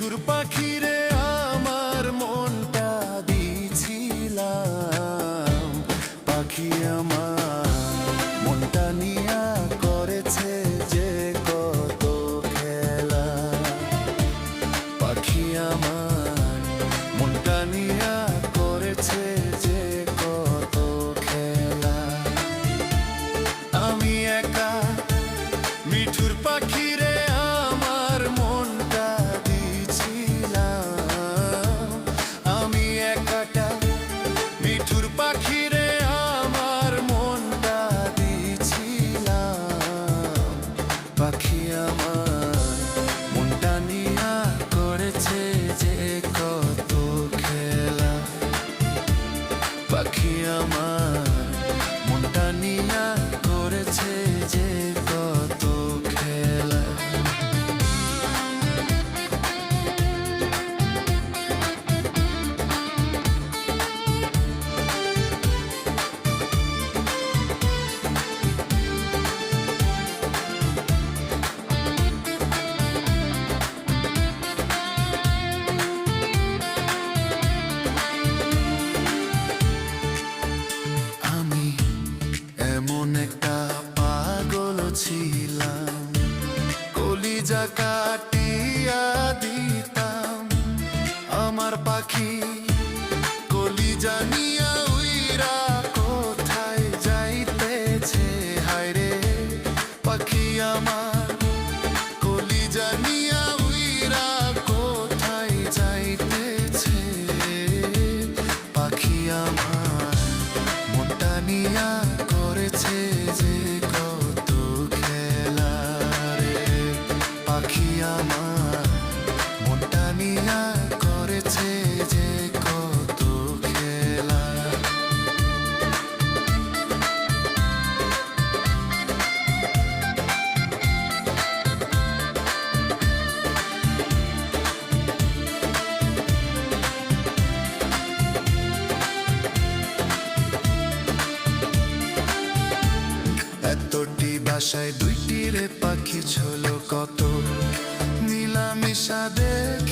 মিঠুর পাখিরে আমার মনটা দিছিলাম, পাখি আমার মনটা নিয়া করেছে যে কত খেলা। পাখি আমার মনটা নিয়া করেছে যে কত খেলা। আমি একা মিঠুর পাখিরে আমার মনটা দিছিলাম, আমি একাটা মিঠুর পাখিরে আমার মনটা দিছিলাম। পাখি আমার মনটা নিয়া করেছে যে কত খেলা। পাখি আমার মনটা নিয়া করেছে যে কত খেলা। আমি এমন একটা পাগল ছিলাম, কলিজা কাটিয়া দিতাম আমার পাখি কলিজা নিয়া উইরা কোথায় যাইতেছে। হায়রে পাখি আমার কলিজা নিয়া উইরা কোথায় যাইতেছে। পাখি আমার মনটা নিয়া করেছে যে কত খেলা রে। পাখি আমার মনটা নিয়া করেছে যে কত খেলা। এতটি বাসায় দুইটি রে পাখি ছিল কত, নীলামিশা দেখ